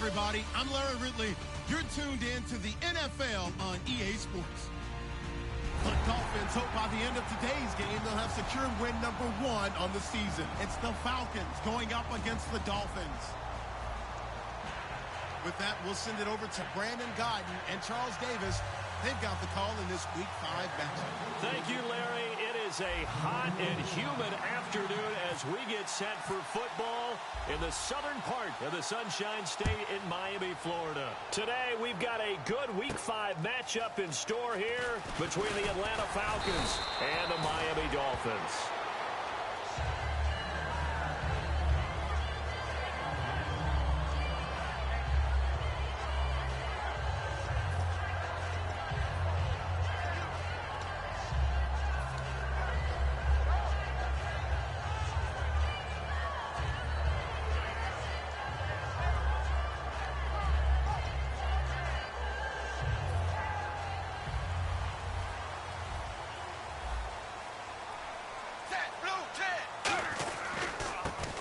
everybody. I'm Larry Ridley. You're tuned in to the NFL on EA Sports. The Dolphins hope by the end of today's game they'll have secured win number 1 on the season. It's the Falcons going up against the Dolphins. With that, we'll send it over to Brandon Godden and Charles Davis. They've got the call in this Week 5 matchup. Thank you, Larry. It is a hot and humid afternoon as we get set for football in the southern part of the Sunshine State in Miami, Florida. Today, we've got a good Week 5 matchup in store here between the Atlanta Falcons and the Miami Dolphins.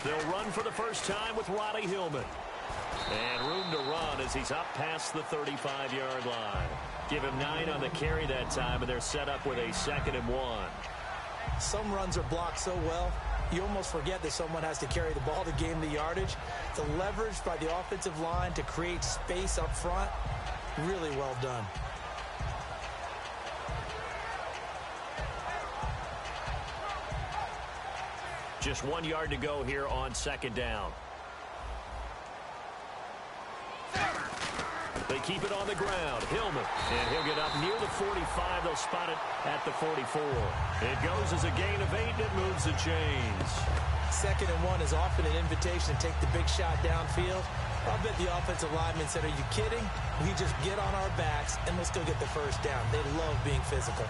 They'll run for the first time with Roddy Hillman. And room to run as he's up past the 35-yard line. Give him 9 on the carry that time, and they're set up with a 2nd and 1. Some runs are blocked so well, you almost forget that someone has to carry the ball to gain the yardage. The leverage by the offensive line to create space up front, really well done. Just 1 yard to go here on 2nd down. They keep it on the ground. Hillman. And he'll get up near the 45. They'll spot it at the 44. It goes as a gain of 8, and it moves the chains. 2nd and 1 is often an invitation to take the big shot downfield. I'll bet the offensive lineman said, "Are you kidding? We just get on our backs, and let's go get the first down." They love being physical.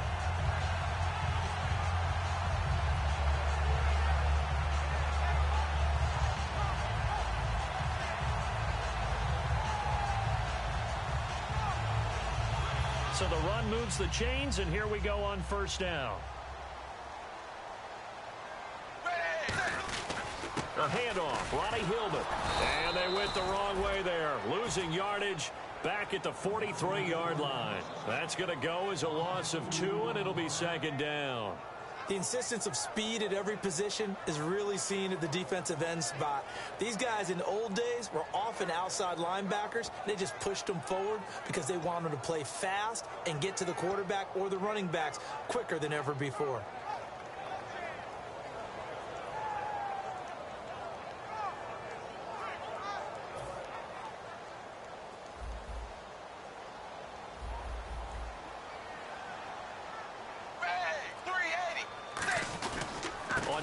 So the run moves the chains, and here we go on 1st down. A handoff, Roddy Hillman. And they went the wrong way there, losing yardage back at the 43-yard line. That's going to go as a loss of 2, and it'll be 2nd down. The insistence of speed at every position is really seen at the defensive end spot. These guys in the old days were often outside linebackers. They just pushed them forward because they wanted to play fast and get to the quarterback or the running backs quicker than ever before.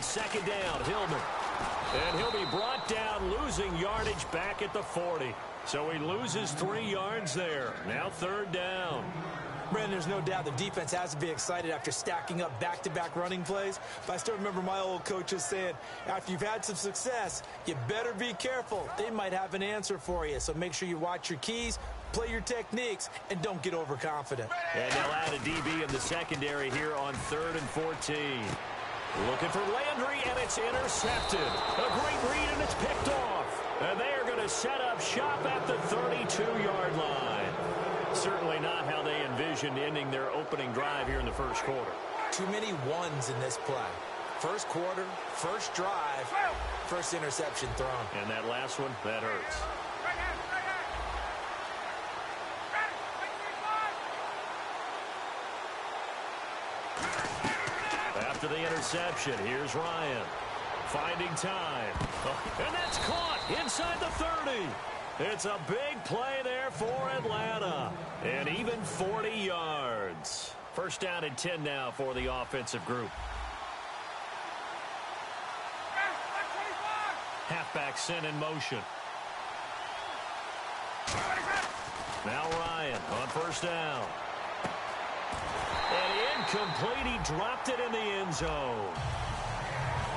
Second down, Hillman. And he'll be brought down, losing yardage back at the 40. So he loses 3 yards there. Now third down. Brandon, there's no doubt the defense has to be excited after stacking up back-to-back running plays. But I still remember my old coaches saying, after you've had some success, you better be careful. They might have an answer for you. So make sure you watch your keys, play your techniques, and don't get overconfident. And they'll add a DB in the secondary here on 3rd and 14. Looking for Landry, and it's intercepted. A great read, and it's picked off. And they are going to set up shop at the 32-yard line. Certainly not how they envisioned ending their opening drive here in the first quarter. Too many ones in this play. First quarter, first drive, first interception thrown. And that last one, that hurts. After the interception, here's Ryan. Finding time. And that's caught inside the 30. It's a big play there for Atlanta. And even 40 yards. First down and 10 now for the offensive group. Halfback sent in motion. Now Ryan on first down. And incomplete. He dropped it in the end zone.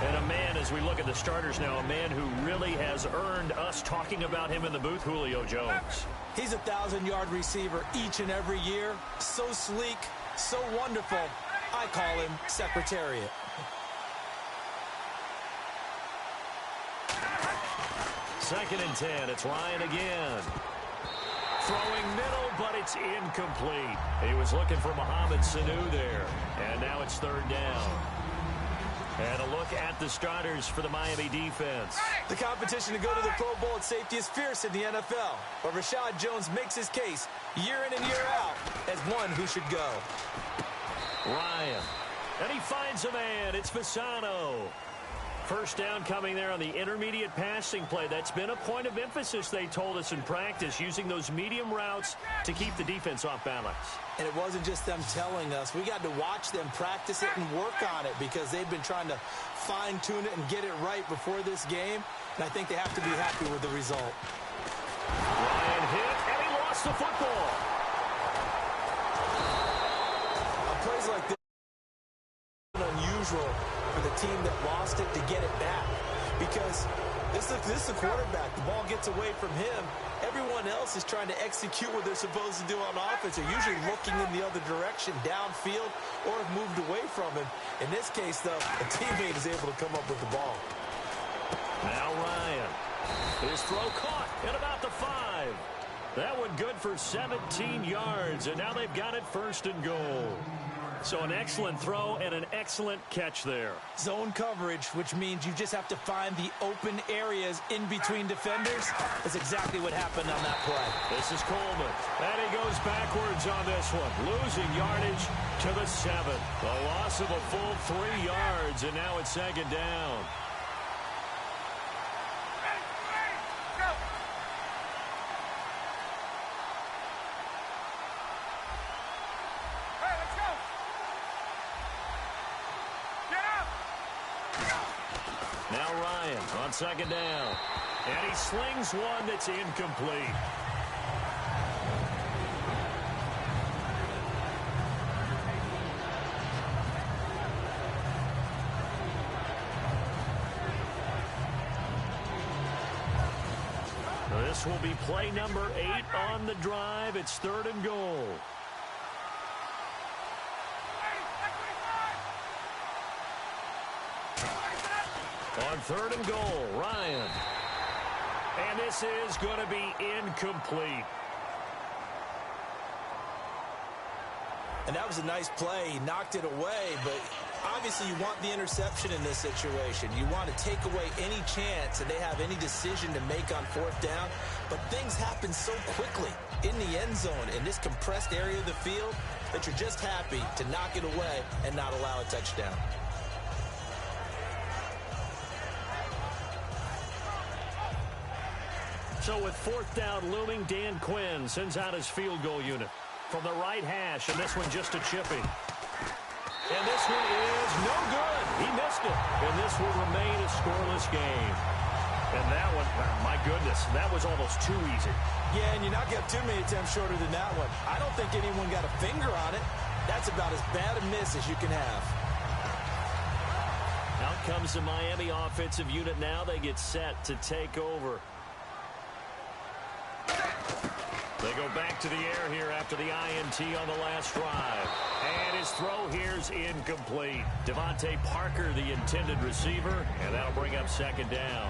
And a man, as we look at the starters now, a man who really has earned us talking about him in the booth, Julio Jones. He's a 1,000-yard receiver each and every year. So sleek, so wonderful. I call him Secretariat. Second and 10. It's Ryan again. Throwing middle, but it's incomplete. He was looking for Mohamed Sanu there. And now it's third down. And a look at the starters for the Miami defense. The competition to go to the Pro Bowl at safety is fierce in the NFL. But Rashad Jones makes his case year in and year out as one who should go. Ryan. And he finds a man. It's Fasano. First down coming there on the intermediate passing play. That's been a point of emphasis, they told us in practice, using those medium routes to keep the defense off balance. And it wasn't just them telling us. We got to watch them practice it and work on it because they've been trying to fine-tune it and get it right before this game. And I think they have to be happy with the result. Ryan hit, and he lost the football. Plays like this are unusual for the team that lost it to get it back, because this is the quarterback. The ball gets away from him. Everyone else is trying to execute what they're supposed to do on offense. They're usually looking in the other direction, downfield, or have moved away from him. In this case, though, a teammate is able to come up with the ball. Now Ryan. His throw caught at about the 5. That one good for 17 yards, and now they've got it first and goal. So an excellent throw and an excellent catch there. Zone coverage, which means you just have to find the open areas in between defenders. That's exactly what happened on that play. This is Coleman. And he goes backwards on this one. Losing yardage to the 7. A loss of a full 3 yards, and now it's second down. Now Ryan on second down. And he slings one that's incomplete. This will be play number 8 on the drive. It's third and goal. On third and goal, Ryan. And this is going to be incomplete. And that was a nice play. He knocked it away, but obviously you want the interception in this situation. You want to take away any chance that they have any decision to make on fourth down. But things happen so quickly in the end zone in this compressed area of the field that you're just happy to knock it away and not allow a touchdown. So with fourth down looming, Dan Quinn sends out his field goal unit from the right hash, and this one just a chipping. And this one is no good. He missed it. And this will remain a scoreless game. And that one, my goodness, that was almost too easy. Yeah, and you're not getting too many attempts shorter than that one. I don't think anyone got a finger on it. That's about as bad a miss as you can have. Out comes the Miami offensive unit now. They get set to take over. They go back to the air here after the INT on the last drive. And his throw here's incomplete. Devontae Parker, the intended receiver, and that'll bring up second down.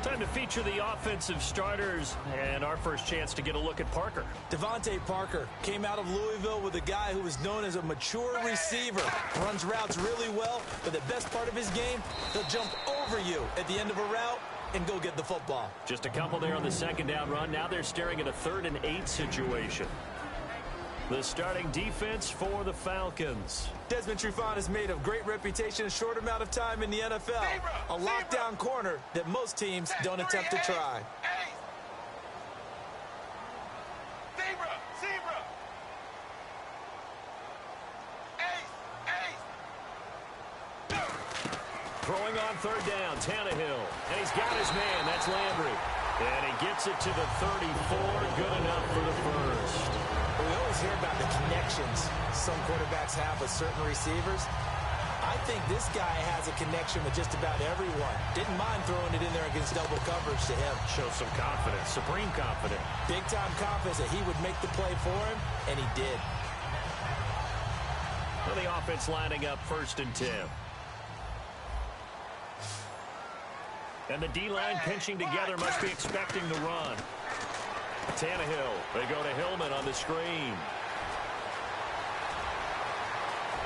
Time to feature the offensive starters, and our first chance to get a look at Parker. Devontae Parker came out of Louisville with a guy who was known as a mature receiver. Runs routes really well, but the best part of his game, he'll jump over you at the end of a route and go get the football. Just a couple there on the second down run. Now they're staring at a 3rd and 8 situation. The starting defense for the Falcons. Desmond Trufant has made a great reputation in a short amount of time in the NFL. A lockdown corner that most teams don't attempt to try. Throwing on 3rd down, Tannehill. And he's got his man, that's Landry. And he gets it to the 34, good enough for the first. We always hear about the connections some quarterbacks have with certain receivers. I think this guy has a connection with just about everyone. Didn't mind throwing it in there against double coverage to him. Shows some confidence, supreme confidence. Big-time confidence that he would make the play for him, and he did. Well, the offense lining up 1st and 10. And the D-line pinching together, must be expecting the run. Tannehill, they go to Hillman on the screen.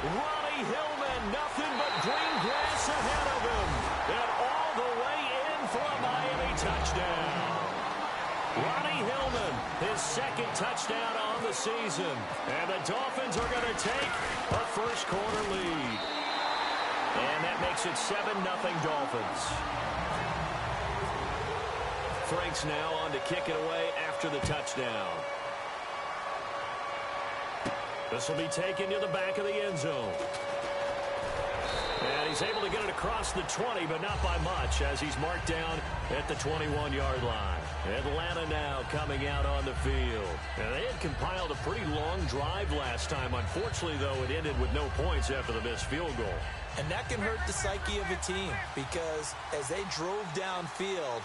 Ronnie Hillman, nothing but green grass ahead of him. And all the way in for a Miami touchdown. Ronnie Hillman, his 2nd touchdown on the season. And the Dolphins are going to take a first-quarter lead. And that makes it 7-0 Dolphins. Franks now on to kick it away after the touchdown. This will be taken to the back of the end zone. And he's able to get it across the 20, but not by much, as he's marked down at the 21-yard line. Atlanta now coming out on the field. And they had compiled a pretty long drive last time. Unfortunately, though, it ended with no points after the missed field goal. And that can hurt the psyche of a team, because as they drove downfield,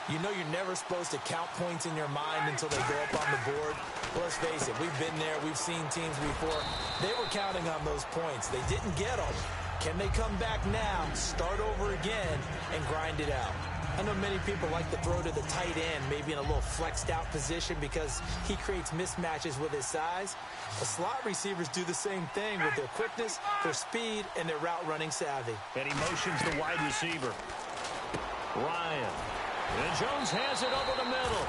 you know you're never supposed to count points in your mind until they go up on the board. Well, let's face it, we've been there, we've seen teams before. They were counting on those points. They didn't get them. Can they come back now, start over again, and grind it out? I know many people like to throw to the tight end, maybe in a little flexed out position because he creates mismatches with his size. The slot receivers do the same thing with their quickness, their speed, and their route running savvy. And he motions the wide receiver. Ryan. And Jones has it over the middle.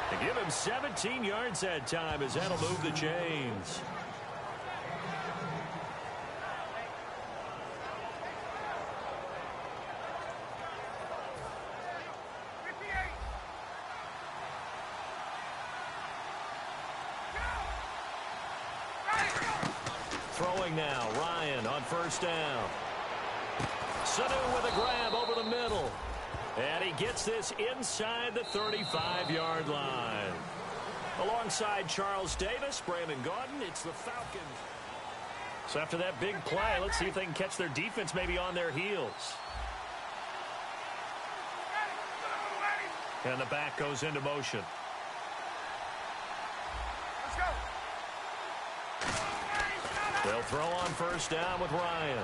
To give him 17 yards that time, as that'll move the chains. Throwing now, Ryan on 1st down. Sanu with a grab over the middle. And he gets this inside the 35-yard line. Alongside Charles Davis, Brandon Gaudin, it's the Falcons. So after that big play, let's see if they can catch their defense maybe on their heels. And the back goes into motion. Let's go. They'll throw on 1st down with Ryan.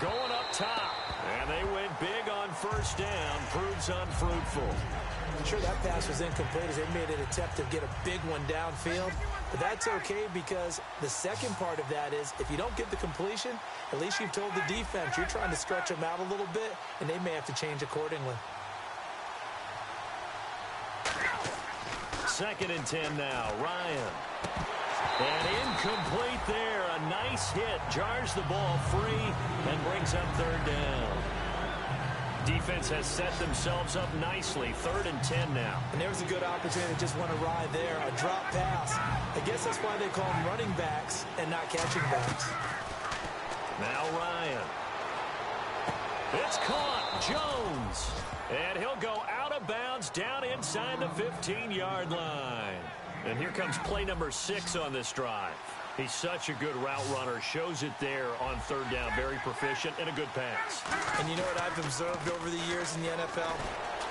Going up top, and they went big on 1st down. Proves unfruitful. I'm sure that pass was incomplete as they made an attempt to get a big one downfield. But that's okay because the second part of that is if you don't get the completion, at least you've told the defense you're trying to stretch them out a little bit, and they may have to change accordingly. 2nd and 10 now. Ryan. And incomplete there. A nice hit. Jars the ball free and brings up 3rd down. Defense has set themselves up nicely. 3rd and 10 now. And there's a good opportunity to just want to ride there. A drop pass. I guess that's why they call them running backs and not catching backs. Now Ryan. It's caught. Jones. And he'll go out of bounds down inside the 15-yard line. And here comes play number 6 on this drive. He's such a good route runner. Shows it there on 3rd down. Very proficient and a good pass. And you know what I've observed over the years in the NFL?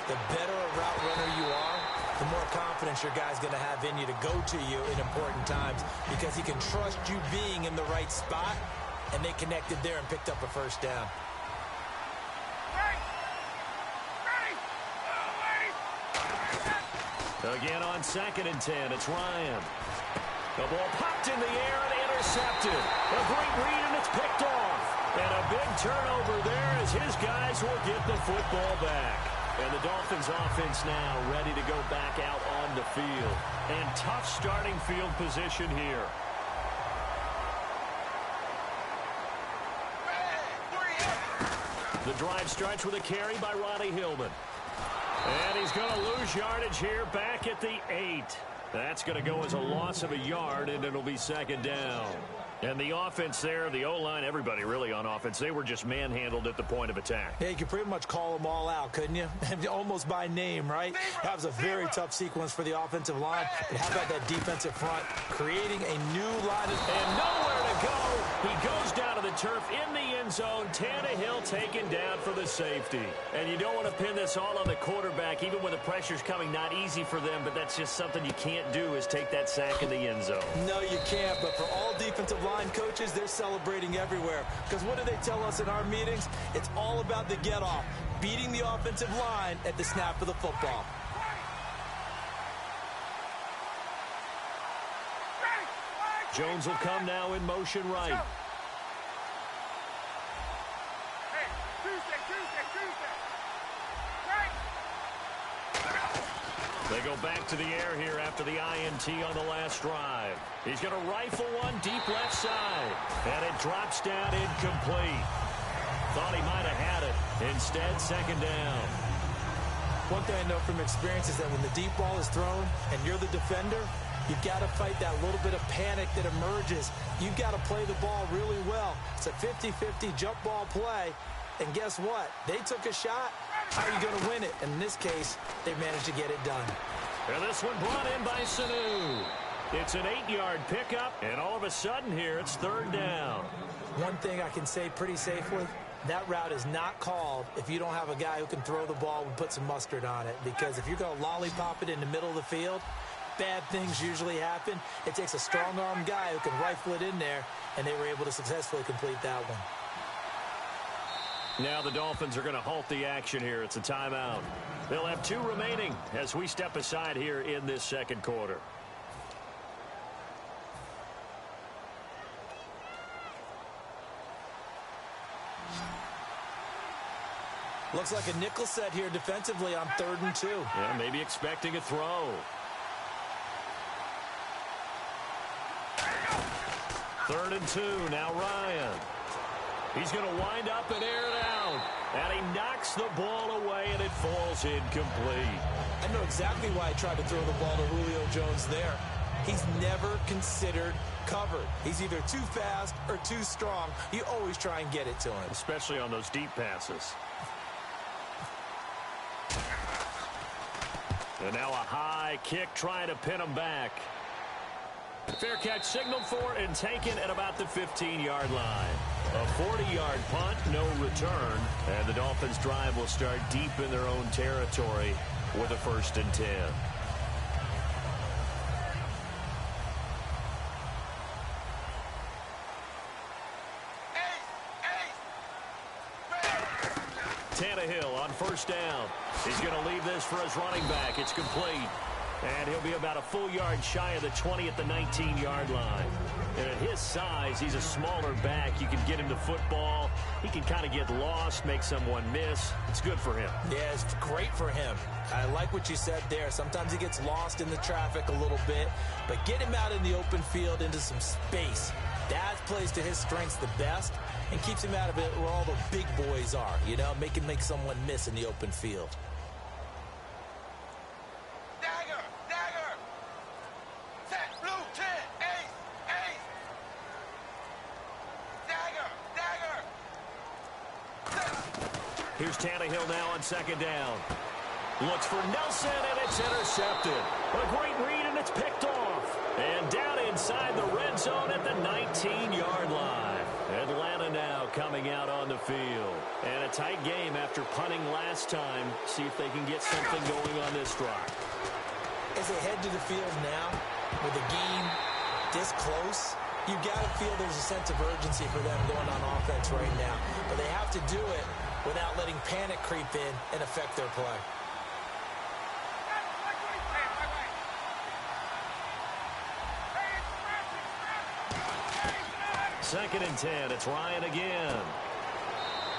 The better a route runner you are, the more confidence your guy's going to have in you to go to you in important times because he can trust you being in the right spot, and they connected there and picked up a 1st down. Again on 2nd and 10, it's Ryan. The ball popped in the air and intercepted. A great read, and it's picked off. And a big turnover there as his guys will get the football back. And the Dolphins offense now ready to go back out on the field. And tough starting field position here. The drive starts with a carry by Ronnie Hillman. And he's going to lose yardage here back at the 8. That's going to go as a loss of a yard, and it'll be 2nd down. And the offense there, the O-line, everybody really on offense, they were just manhandled at the point of attack. Yeah, you could pretty much call them all out, couldn't you? Almost by name, right? That was a very tough sequence for the offensive line. But how about that defensive front creating a new line? And nowhere to go. He goes down to the turf in the end zone. Tannehill taken down for the safety. And you don't want to pin this all on the quarterback, even when the pressure's coming. Not easy for them, but that's just something you can't do is take that sack in the end zone. No, you can't. But for all defensive line coaches, they're celebrating everywhere. Because what do they tell us in our meetings? It's all about the get-off, beating the offensive line at the snap of the football. Jones will come now in motion right. They go back to the air here after the INT on the last drive. He's going to rifle one deep left side. And it drops down incomplete. Thought he might have had it. Instead, 2nd down. One thing I know from experience is that when the deep ball is thrown and you're the defender, you've got to fight that little bit of panic that emerges. You've got to play the ball really well. It's a 50-50 jump ball play. And guess what? They took a shot. How are you going to win it? And in this case, they managed to get it done. And this one brought in by Sanu. It's an 8-yard pickup, and all of a sudden here, it's 3rd down. One thing I can say pretty safely, that route is not called if you don't have a guy who can throw the ball and put some mustard on it. Because if you're going to lollipop it in the middle of the field, bad things usually happen. It takes a strong-armed guy who can rifle it in there, and they were able to successfully complete that one. Now the Dolphins are going to halt the action here. It's a timeout. They'll have 2 remaining as we step aside here in this 2nd quarter. Looks like a nickel set here defensively on 3rd and 2. Yeah, maybe expecting a throw. 3rd and 2. Now Ryan. He's going to wind up and air it out. And he knocks the ball away, and it falls incomplete. I know exactly why he tried to throw the ball to Julio Jones there. He's never considered covered. He's either too fast or too strong. You always try and get it to him. Especially on those deep passes. And now a high kick trying to pin him back. Fair catch signaled for and taken at about the 15-yard line. A 40-yard punt, no return. And the Dolphins' drive will start deep in their own territory with a 1st and 10. Tannehill on 1st down. He's going to leave this for his running back. It's complete. And he'll be about a full yard shy of the 20 at the 19-yard line. And at his size, he's a smaller back. You can get him to football. He can kind of get lost, make someone miss. It's good for him. Yeah, it's great for him. I like what you said there. Sometimes he gets lost in the traffic a little bit, but get him out in the open field into some space. That plays to his strengths the best and keeps him out of it where all the big boys are, you know, make someone miss in the open field. Here's Tannehill now on second down. Looks for Nelson, and it's intercepted. A great read, and it's picked off. And down inside the red zone at the 19-yard line. Atlanta now coming out on the field. And a tight game after punting last time. See if they can get something going on this drive. As they head to the field now, with the game this close, you got to feel there's a sense of urgency for them going on offense right now. But they have to do it without letting panic creep in and affect their play. Second and 10. It's Ryan again.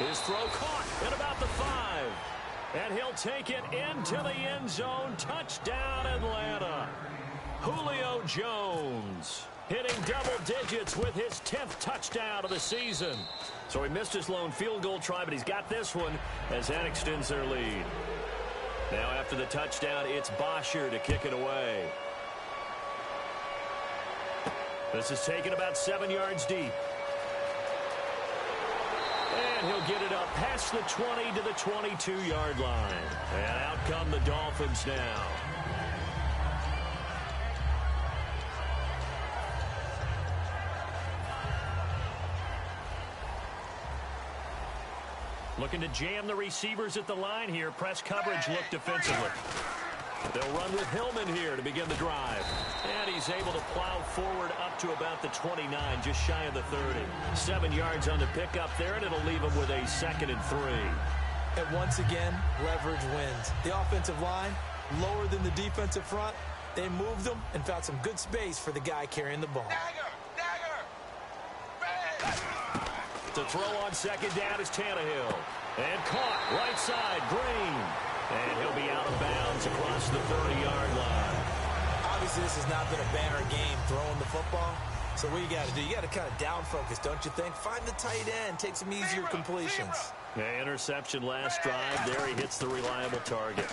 His throw caught at about the 5. And he'll take it into the end zone. Touchdown, Atlanta. Julio Jones hitting double digits with his 10th touchdown of the season. So he missed his lone field goal try, but he's got this one as that extends their lead. Now after the touchdown, it's Bosher to kick it away. This is taken about 7 yards deep. And he'll get it up past the 20 to the 22-yard line. And out come the Dolphins now. Looking to jam the receivers at the line here. Press coverage look defensively. They'll run with Hillman here to begin the drive. And he's able to plow forward up to about the 29, just shy of the 30. 7 yards on the pickup there, and it'll leave him with a 2nd and 3. And once again, leverage wins. The offensive line, lower than the defensive front. They moved them and found some good space for the guy carrying the ball. To throw on second down is Tannehill. And caught right side, Green. And he'll be out of bounds across the 30-yard line. Obviously, this has not been a banner game throwing the football. So what you got to do, you got to kind of down focus, don't you think? Find the tight end, take some easier completions. Yeah, interception last drive. There he hits the reliable target.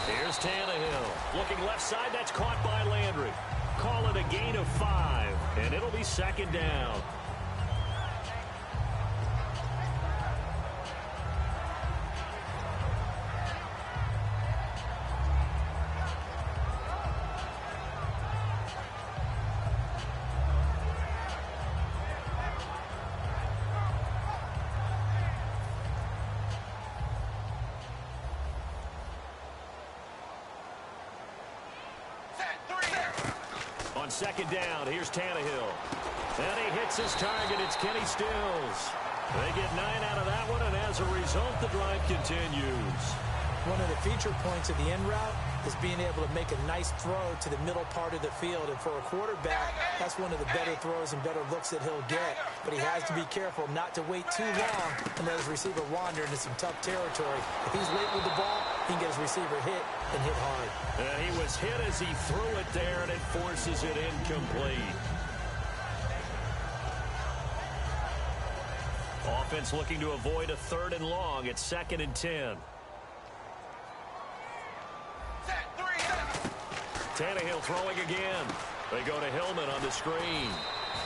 Here's Tannehill. Looking left side, that's caught by Landry. Call it a gain of 5, and it'll be second down. On second down, here's Tannehill. And he hits his target. It's Kenny Stills. They get 9 out of that one, and as a result, the drive continues. One of the feature points of the end route is being able to make a nice throw to the middle part of the field. And for a quarterback, that's one of the better throws and better looks that he'll get. But he has to be careful not to wait too long and let his receiver wander into some tough territory. If he's late with the ball, he can get his receiver hit and hit hard. He was hit as he threw it there, and it forces it incomplete. Offense looking to avoid a 3rd and long. It's 2nd and 10. Tannehill throwing again. They go to Hillman on the screen.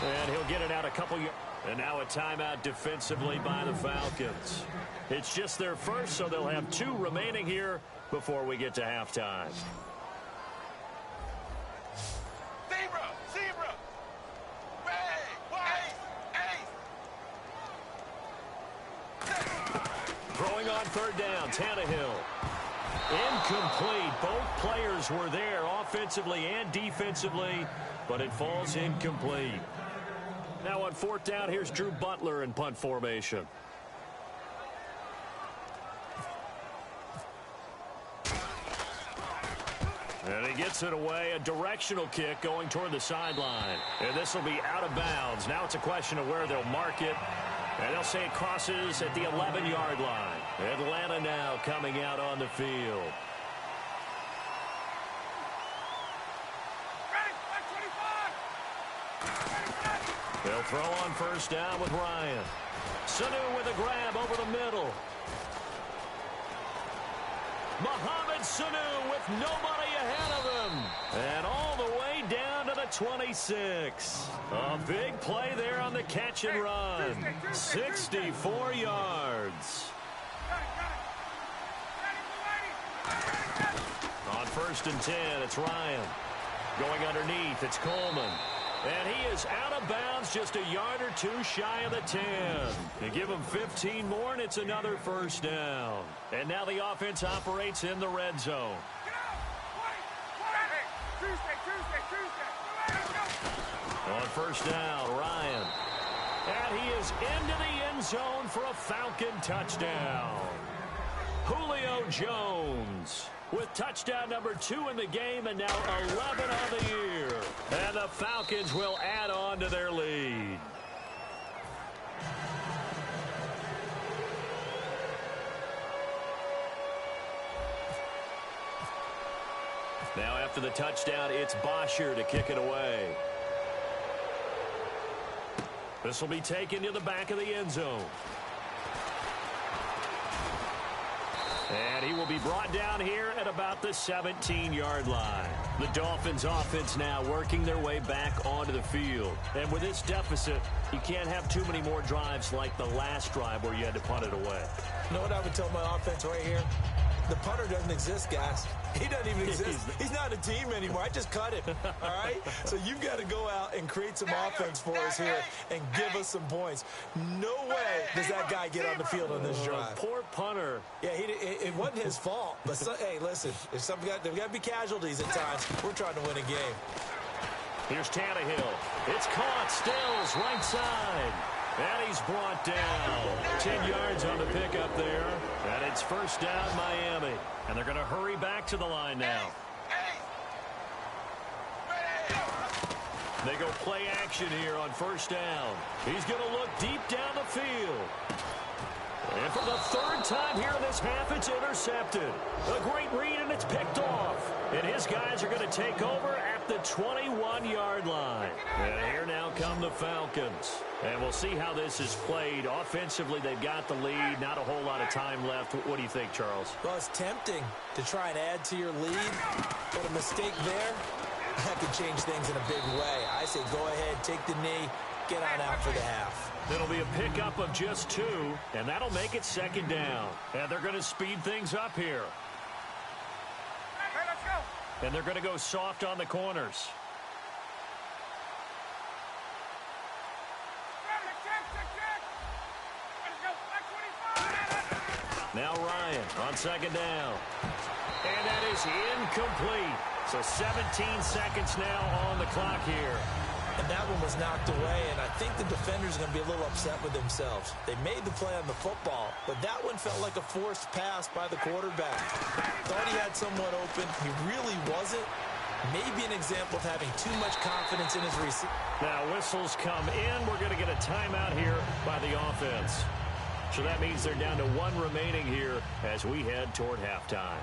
And he'll get it out a couple yards. And now a timeout defensively by the Falcons. It's just their first, so they'll have 2 remaining here before we get to halftime. Zebra! Throwing on 3rd down, Tannehill. Incomplete. Both players were there offensively and defensively, but it falls incomplete. Now on 4th down, here's Drew Butler in punt formation. And he gets it away, a directional kick going toward the sideline. And this will be out of bounds. Now it's a question of where they'll mark it. And they'll say it crosses at the 11-yard line. Atlanta now coming out on the field. They'll throw on first down with Ryan. Sanu with a grab over the middle. Mohamed Sanu with nobody ahead of him. And all the way down to the 26. A big play there on the catch and run. 64 yards. On first and 10, it's Ryan. Going underneath, it's Coleman. And he is out of bounds, just a yard or two shy of the 10. They give him 15 more, and it's another first down. And now the offense operates in the red zone. On first down, Ryan. And he is into the end zone for a Falcon touchdown. Julio Jones with touchdown number 2 in the game, and now 11 on the year. And the Falcons will add on to their lead. Now after the touchdown, it's Bosher to kick it away. This will be taken to the back of the end zone. And he will be brought down here at about the 17-yard line. The Dolphins offense now working their way back onto the field. And with this deficit, you can't have too many more drives like the last drive where you had to punt it away. You know what I would tell my offense right here? The punter doesn't exist, guys. He doesn't even exist. He's not a team anymore. I just cut him, all right? So you've got to go out and create some offense for us here and give us some points. No way does that guy get on the field on this drive. Poor punter. Yeah, it wasn't his fault. But, hey, listen, there's got to be casualties at times. We're trying to win a game. Here's Tannehill. It's caught. Stills right side. And he's brought down. 10 yards on the pickup there. And it's first down, Miami. And they're going to hurry back to the line now. They go play action here on first down. He's going to look deep down the field. And for the third time here in this half, it's intercepted. A great read, and it's picked off. And his guys are going to take over at the 21-yard line. And here now come the Falcons. And we'll see how this is played. Offensively, they've got the lead. Not a whole lot of time left. What do you think, Charles? Well, it's tempting to try and add to your lead. But a mistake there, that could change things in a big way. I say go ahead, take the knee, get on out for the half. It'll be a pickup of just 2, and that'll make it second down. And they're going to speed things up here. Hey, let's go. And they're going to go soft on the corners. Now Ryan on second down. And that is incomplete. So 17 seconds now on the clock here. And that one was knocked away, and I think the defenders are going to be a little upset with themselves. They made the play on the football, but that one felt like a forced pass by the quarterback. Thought he had someone open. He really wasn't. Maybe an example of having too much confidence in his receiver. Now whistles come in. We're going to get a timeout here by the offense. So that means they're down to 1 remaining here as we head toward halftime.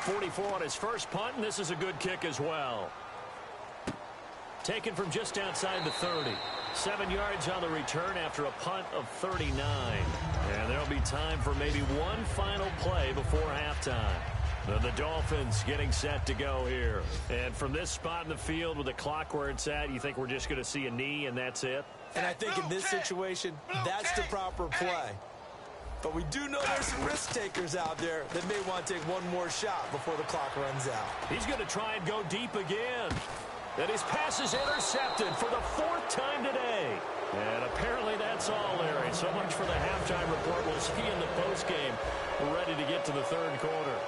44 on his first punt, and this is a good kick as well. Taken from just outside the 30. 7 yards on the return after a punt of 39. And there'll be time for maybe one final play before halftime. The Dolphins getting set to go here. And from this spot in the field with the clock where it's at, you think we're just going to see a knee and that's it? And I think in this situation, that's the proper play. But we do know there's some risk takers out there that may want to take one more shot before the clock runs out. He's going to try and go deep again. And his pass is intercepted for the 4th time today. And apparently that's all, Larry. So much for the halftime report. We'll see in the postgame. We're ready to get to the 3rd quarter.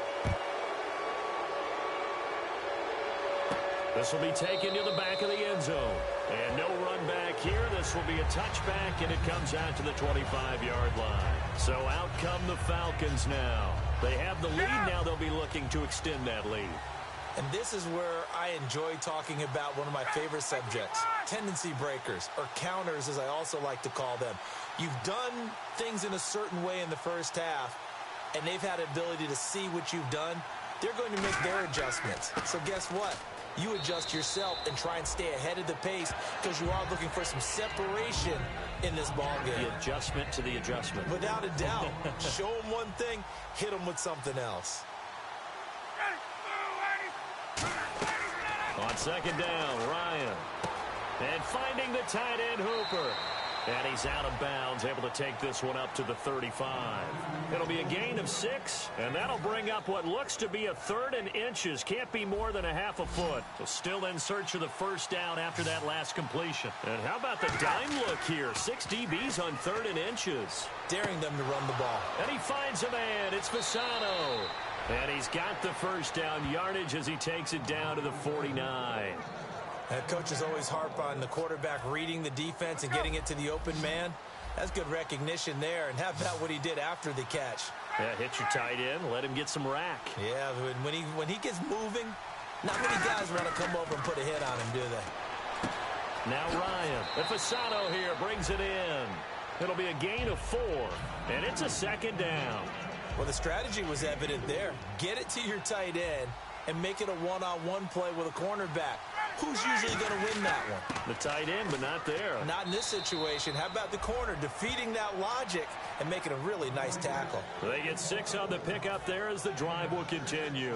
This will be taken to the back of the end zone. And no run back here. This will be a touchback, and it comes out to the 25-yard line. So out come the Falcons now. They have the lead. Now they'll be looking to extend that lead. And this is where I enjoy talking about one of my favorite subjects, tendency breakers, or counters as I also like to call them. You've done things in a certain way in the first half, and they've had the ability to see what you've done. They're going to make their adjustments. So guess what? You adjust yourself and try and stay ahead of the pace because you are looking for some separation in this ball game. The adjustment to the adjustment. Without a doubt. Show them one thing, hit them with something else. On second down, Ryan. And finding the tight end, Hooper. And he's out of bounds, able to take this one up to the 35. It'll be a gain of 6, and that'll bring up what looks to be a 3rd and inches. Can't be more than a half a foot. So still in search of the first down after that last completion. And how about the dime look here? 6 DBs on 3rd and inches. Daring them to run the ball. And he finds a man. It's Fasano. And he's got the first down yardage as he takes it down to the 49. Coaches always harp on the quarterback reading the defense and getting it to the open man. That's good recognition there. And how about what he did after the catch? Yeah, hit your tight end, let him get some rack. Yeah, when he gets moving, not many guys want to come over and put a hit on him, do they? Now Ryan, the Fasano here brings it in. It'll be a gain of 4, and it's a second down. Well, the strategy was evident there. Get it to your tight end and make it a one-on-one play with a cornerback. Who's usually going to win that one? The tight end, but not there. Not in this situation. How about the corner defeating that logic and making a really nice tackle? They get 6 on the pickup there as the drive will continue.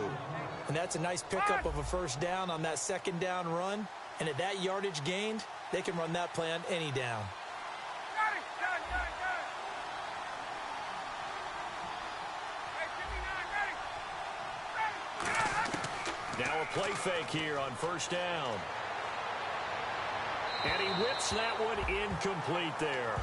And that's a nice pickup of a first down on that second down run. And at that yardage gained, they can run that play on any down. Now a play fake here on first down. And he whips that one incomplete there.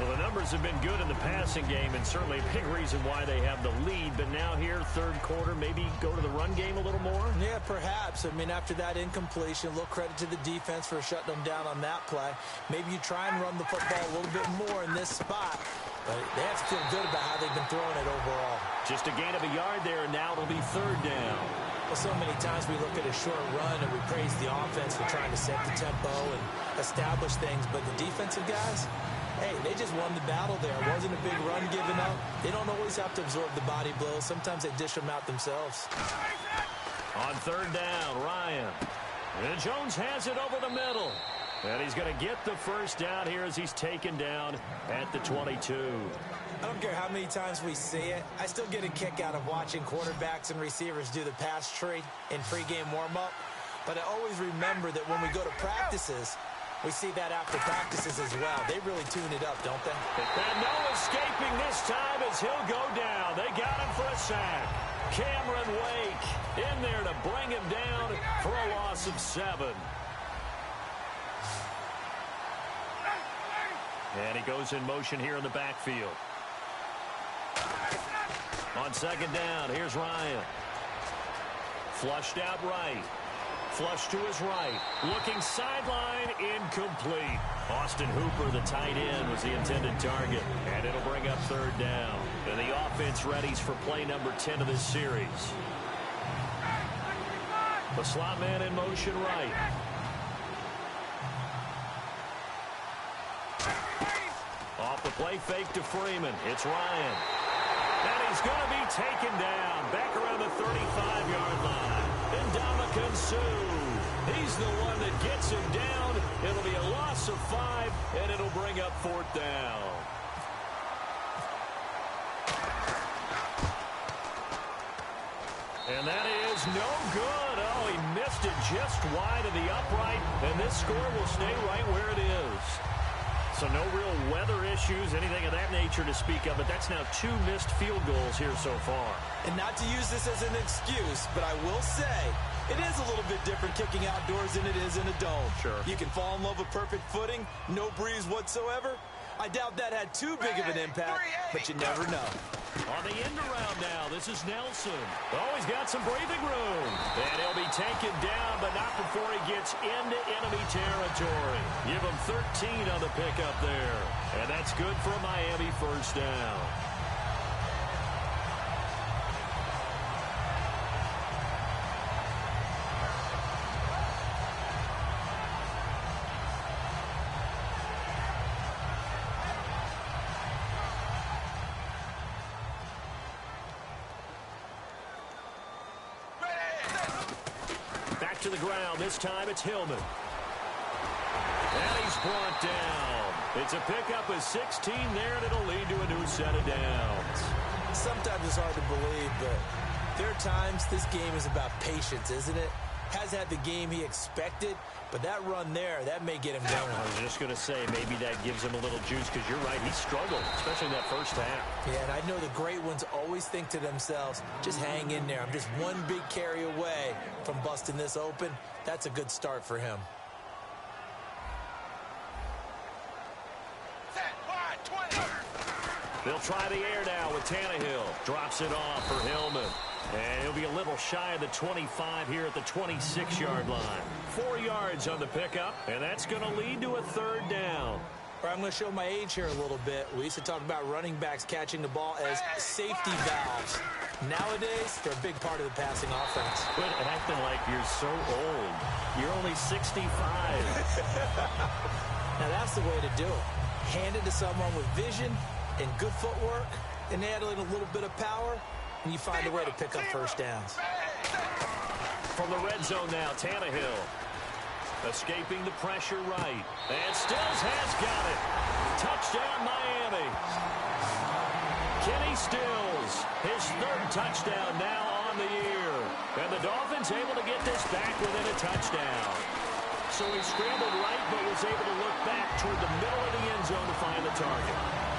Well, the numbers have been good in the passing game and certainly a big reason why they have the lead. But now here, third quarter, maybe go to the run game a little more? Yeah, perhaps. I mean, after that incompletion, a little credit to the defense for shutting them down on that play. Maybe you try and run the football a little bit more in this spot. But they have to feel good about how they've been throwing it overall. Just a gain of a yard there, and now it'll be third down. Well, so many times we look at a short run and we praise the offense for trying to set the tempo and establish things. But the defensive guys, hey, they just won the battle there. It wasn't a big run given up. They don't always have to absorb the body blows. Sometimes they dish them out themselves. On third down, Ryan. And Jones has it over the middle. And he's going to get the first down here as he's taken down at the 22. I don't care how many times we see it. I still get a kick out of watching quarterbacks and receivers do the pass tree in pregame warm-up. But I always remember that when we go to practices, we see that after practices as well. They really tune it up, don't they? And no escaping this time as he'll go down. They got him for a sack. Cameron Wake in there to bring him down for a loss of 7. And he goes in motion here in the backfield. On second down, here's Ryan. Flushed out right. Flush to his right. Looking sideline, incomplete. Austin Hooper, the tight end, was the intended target. And it'll bring up third down. And the offense readies for play number 10 of this series. The slot man in motion right. Off the play fake to Freeman. It's Ryan. And he's going to be taken down back around the 35-yard line. And Ndamukong Suh. He's the one that gets him down. It'll be a loss of 5, and it'll bring up fourth down. And that is no good. Oh, he missed it just wide of the upright, and this score will stay right where it is. So no real weather issues, anything of that nature to speak of, but that's now 2 missed field goals here so far. And not to use this as an excuse, but I will say it is a little bit different kicking outdoors than it is in a dome. Sure. You can fall in love with perfect footing, no breeze whatsoever. I doubt that had too big of an impact, but you never know. On the end around now, this is Nelson. Oh, he's got some breathing room. And he'll be taken down, but not before he gets into enemy territory. Give him 13 on the pickup there. And that's good for a Miami first down. To the ground. This time it's Hillman. And he's brought down. It's a pickup of 16 there, and it'll lead to a new set of downs. Sometimes it's hard to believe, but there are times this game is about patience, isn't it? Hasn't had the game he expected, but that run there, that may get him going. I was just going to say, maybe that gives him a little juice, because you're right, he struggled, especially in that first half. Yeah, and I know the great ones always think to themselves, just hang in there. I'm just one big carry away from busting this open. That's a good start for him. They'll try the air now with Tannehill. Drops it off for Hillman. And he'll be a little shy of the 25 here at the 26-yard line. 4 yards on the pickup, and that's going to lead to a third down. I'm going to show my age here a little bit. We used to talk about running backs catching the ball as safety valves. Nowadays, they're a big part of the passing offense. Quit acting like you're so old. You're only 65. Now, that's the way to do it. Hand it to someone with vision and good footwork, and add in a little bit of power, and you find a way to pick up first downs. From the red zone now, Tannehill. Escaping the pressure right. And Stills has got it. Touchdown, Miami. Kenny Stills, his third touchdown now on the year. And the Dolphins able to get this back within a touchdown. So he scrambled right, but was able to look back toward the middle of the end zone to find the target.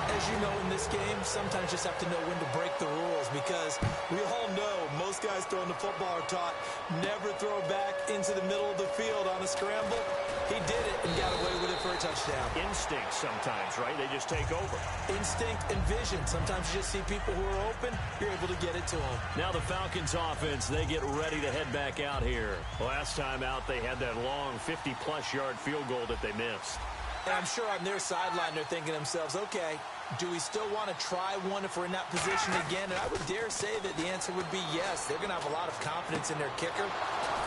As you know, in this game, sometimes you just have to know when to break the rules, because we all know most guys throwing the football are taught never throw back into the middle of the field on a scramble. He did it and got away with it for a touchdown. Instinct sometimes, right? They just take over. Instinct and vision. Sometimes you just see people who are open, you're able to get it to them. Now the Falcons offense, they get ready to head back out here. Last time out, they had that long 50-plus yard field goal that they missed. And I'm sure on their sideline, they're thinking to themselves, okay, do we still want to try one if we're in that position again? And I would dare say that the answer would be yes. They're going to have a lot of confidence in their kicker.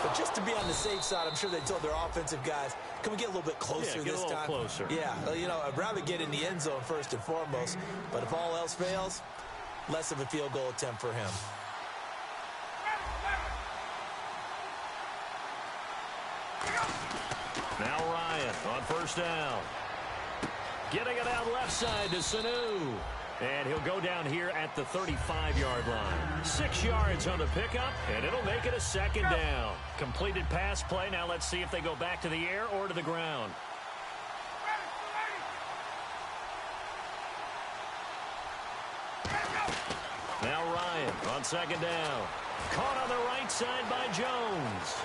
But just to be on the safe side, I'm sure they told their offensive guys, can we get a little bit closer this time? Get a little closer. Yeah, you know, I'd rather get in the end zone first and foremost. But if all else fails, less of a field goal attempt for him. Now Ryan on first down. Getting it out left side to Sanu. And he'll go down here at the 35-yard line. 6 yards on the pickup, and it'll make it a second down. Completed pass play. Now let's see if they go back to the air or to the ground. Now Ryan on second down. Caught on the right side by Jones.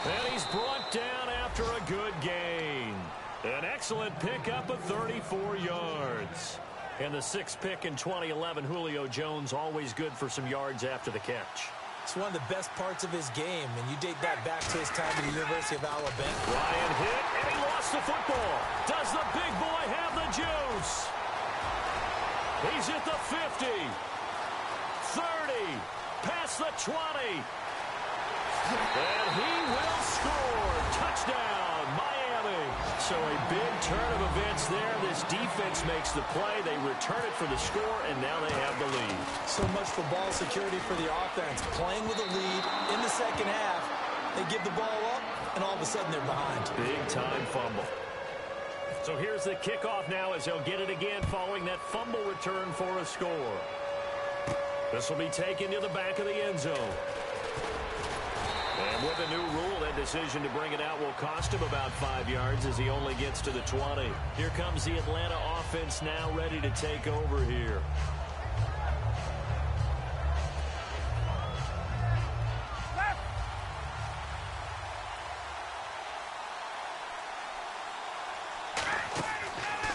And he's brought down after a good gain. An excellent pickup of 34 yards. And the 6th pick in 2011, Julio Jones, always good for some yards after the catch. It's one of the best parts of his game, and you date that back to his time at the University of Alabama. Ryan hit, and he lost the football. Does the big boy have the juice? He's at the 50, 30, past the 20. And he will score. Touchdown, Miami. So a big turn of events there. This defense makes the play. They return it for the score, and now they have the lead. So much for ball security for the offense. Playing with a lead in the second half. They give the ball up, and all of a sudden they're behind. Big-time fumble. So here's the kickoff now as they'll get it again following that fumble return for a score. This will be taken to the back of the end zone. And with a new rule, that decision to bring it out will cost him about 5 yards as he only gets to the 20. Here comes the Atlanta offense now ready to take over here.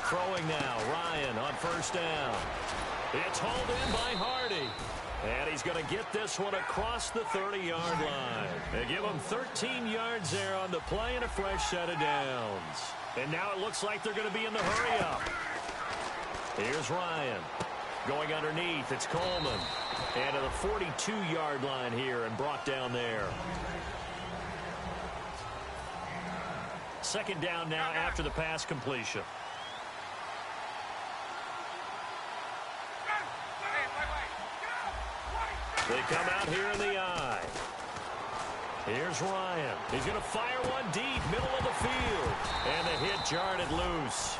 From throwing now. Ryan on first down. It's hauled in by Hardy. And he's going to get this one across the 30-yard line. They give him 13 yards there on the play and a fresh set of downs. And now it looks like they're going to be in the hurry-up. Here's Ryan. Going underneath, it's Coleman. And to the 42-yard line here and brought down there. Second down now after the pass completion. They come out here in the eye. Here's Ryan. He's going to fire one deep, middle of the field. And the hit jarred it loose.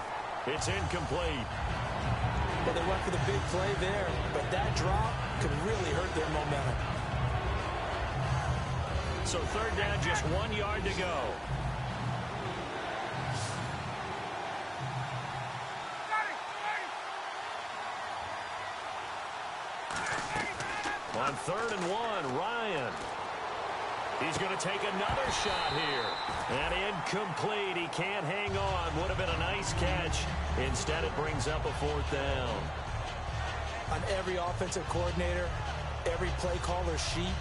It's incomplete. Well, they went for the big play there, but that drop could really hurt their momentum. So third down, just 1 yard to go. On 3rd and 1, Ryan. He's going to take another shot here. And incomplete. He can't hang on. Would have been a nice catch. Instead, it brings up a 4th down. On every offensive coordinator, every play caller sheet,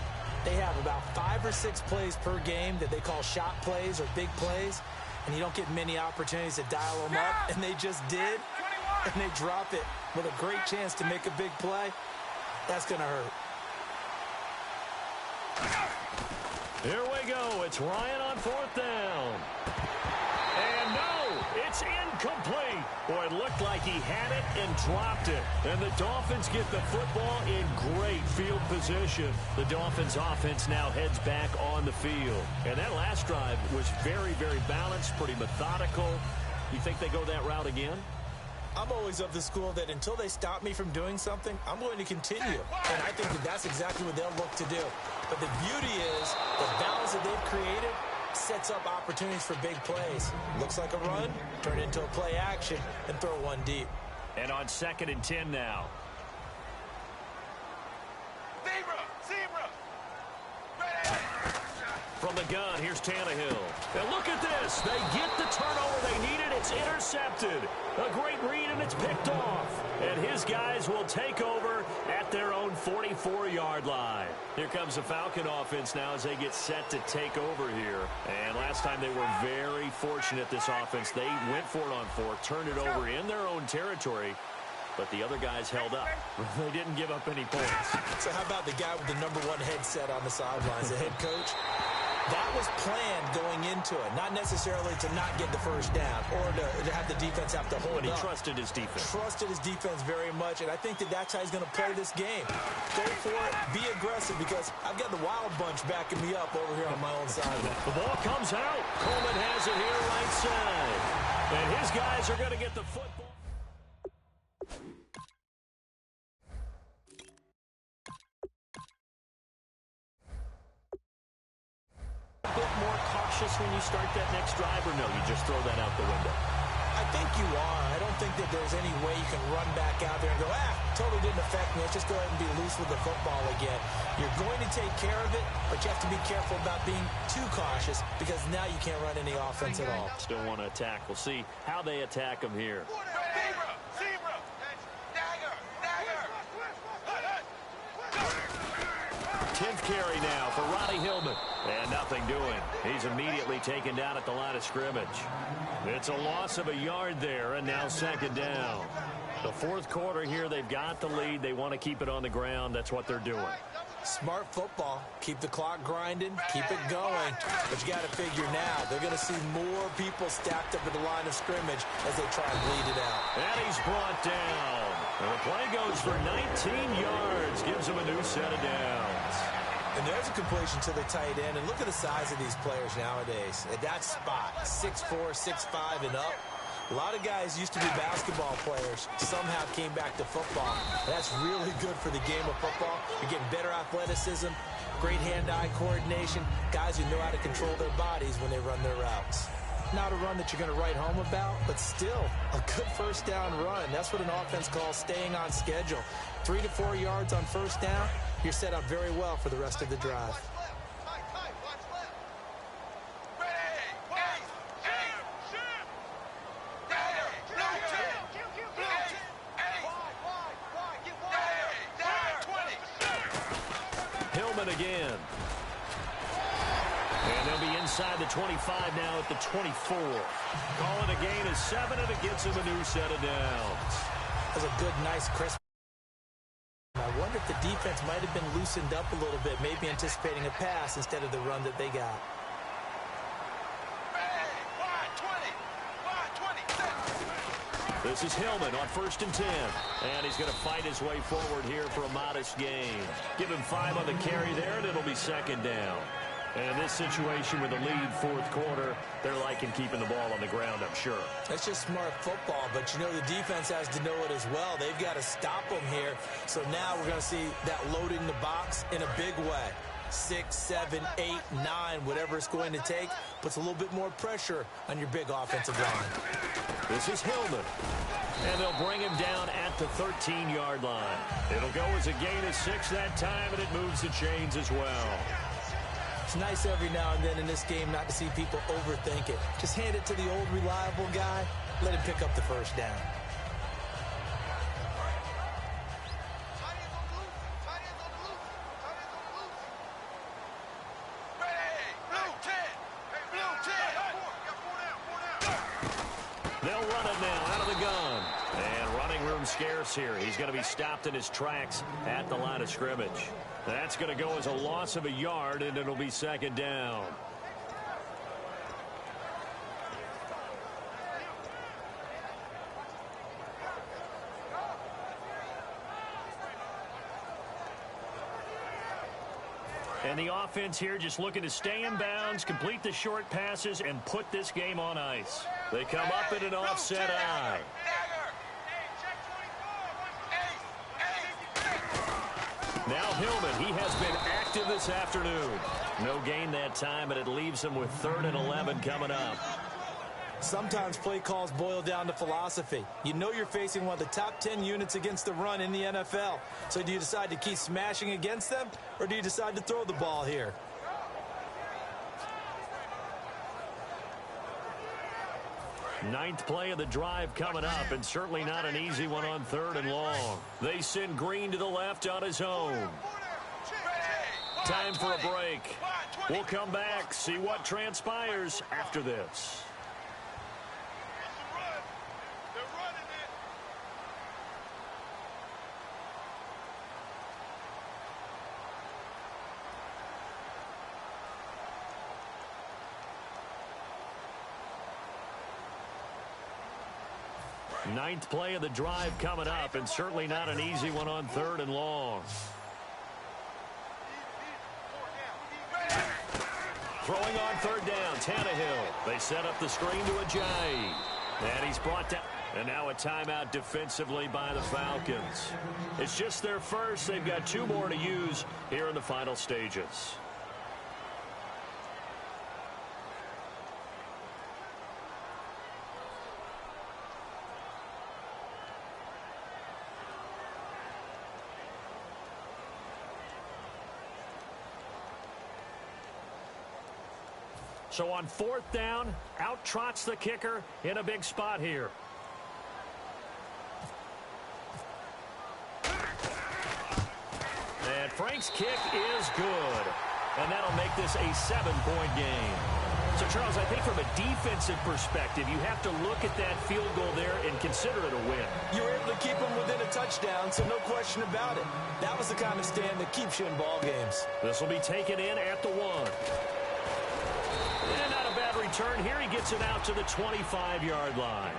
they have about 5 or 6 plays per game that they call shot plays or big plays. And you don't get many opportunities to dial them up. And they just did. And they drop it with a great chance to make a big play. That's going to hurt. Here we go. It's Ryan on 4th down. And no, it's incomplete. Boy, it looked like he had it and dropped it. And the Dolphins get the football in great field position. The Dolphins offense now heads back on the field. And that last drive was very, very balanced, pretty methodical. You think they go that route again? I'm always of the school that until they stop me from doing something, I'm going to continue. And I think that that's exactly what they'll look to do. But the beauty is the balance that they've created sets up opportunities for big plays. Looks like a run, turn it into a play action, and throw one deep. And on 2nd and 10 now. From the gun, here's Tannehill. And look at this. They get the turnover they needed. It's intercepted. A great read, and it's picked off. And his guys will take over at their own 44-yard line. Here comes the Falcon offense now as they get set to take over here. And last time they were very fortunate, this offense. They went for it on 4th, turned it over in their own territory. But the other guys held up. They didn't give up any points. So how about the guy with the #1 headset on the sidelines, the head coach? That was planned going into it, not necessarily to not get the first down or to have the defense have to hold up. But he trusted his defense. Trusted his defense very much, and I think that that's how he's going to play this game. Go for it, be aggressive, because I've got the Wild Bunch backing me up over here on my own side. The ball comes out. Coleman has it here right side. And his guys are going to get the football. A bit more cautious when you start that next drive, or no, you just throw that out the window? I think you are. I don't think that there's any way you can run back out there and go, totally didn't affect me. Let's just go ahead and be loose with the football again. You're going to take care of it, but you have to be careful about being too cautious because now you can't run any offense at all. Still want to attack. We'll see how they attack them here. 10th carry now for Ronnie Hillman. And nothing doing. He's immediately taken down at the line of scrimmage. It's a loss of a yard there, and now 2nd down. The 4th quarter here, they've got the lead. They want to keep it on the ground. That's what they're doing. Smart football. Keep the clock grinding. Keep it going. But you got to figure now, they're going to see more people stacked up at the line of scrimmage as they try and bleed it out. And he's brought down. And the play goes for 19 yards. Gives him a new set of downs. And there's a completion to the tight end. And look at the size of these players nowadays. At that spot, 6'4", 6'5", and up. A lot of guys used to be basketball players, somehow came back to football. That's really good for the game of football. You're getting better athleticism, great hand-eye coordination, guys who know how to control their bodies when they run their routes. Not a run that you're going to write home about, but still a good first down run. That's what an offense calls staying on schedule. 3 to 4 yards on first down, you're set up very well for the rest of the drive. inside the 25 now at the 24. Calling a gain of 7, and it gets him a new set of downs. That was a good, nice, crisp. I wonder if the defense might have been loosened up a little bit, maybe anticipating a pass instead of the run that they got. This is Hillman on 1st and 10. And he's going to fight his way forward here for a modest gain. Give him 5 on the carry there, and it'll be 2nd down. And in this situation with the lead 4th quarter, they're liking keeping the ball on the ground, I'm sure. That's just smart football, but you know the defense has to know it as well. They've got to stop them here. So now we're going to see that loading the box in a big way. 6, 7, 8, 9, whatever it's going to take, puts a little bit more pressure on your big offensive line. This is Hillman. And they'll bring him down at the 13-yard line. It'll go as a gain of 6 that time, and it moves the chains as well. It's nice every now and then in this game not to see people overthink it. Just hand it to the old reliable guy, let him pick up the 1st down. They'll run it now out of the gun. And running room scarce here. He's going to be stopped in his tracks at the line of scrimmage. That's going to go as a loss of a yard, and it'll be 2nd down. And the offense here just looking to stay in bounds, complete the short passes, and put this game on ice. They come up in an offset eye. Now Hillman, he has been active this afternoon. No gain that time, and it leaves him with 3rd and 11 coming up. Sometimes play calls boil down to philosophy. You know you're facing one of the top 10 units against the run in the NFL. So do you decide to keep smashing against them, or do you decide to throw the ball here? Ninth play of the drive coming up, and certainly not an easy one on 3rd and long. They send Green to the left on his own. Time for a break. We'll come back, see what transpires after this. Ninth play of the drive coming up, and certainly not an easy one on 3rd and long. Throwing on 3rd down, Tannehill. They set up the screen to Ajayi. And he's brought down. And now a timeout defensively by the Falcons. It's just their first. They've got 2 more to use here in the final stages. So on 4th down, out trots the kicker in a big spot here. And Frank's kick is good. And that'll make this a 7-point game. So, Charles, I think from a defensive perspective, you have to look at that field goal there and consider it a win. You were able to keep them within a touchdown, so no question about it. That was the kind of stand that keeps you in ball games. This will be taken in at the 1. And not a bad return here. He gets it out to the 25-yard line.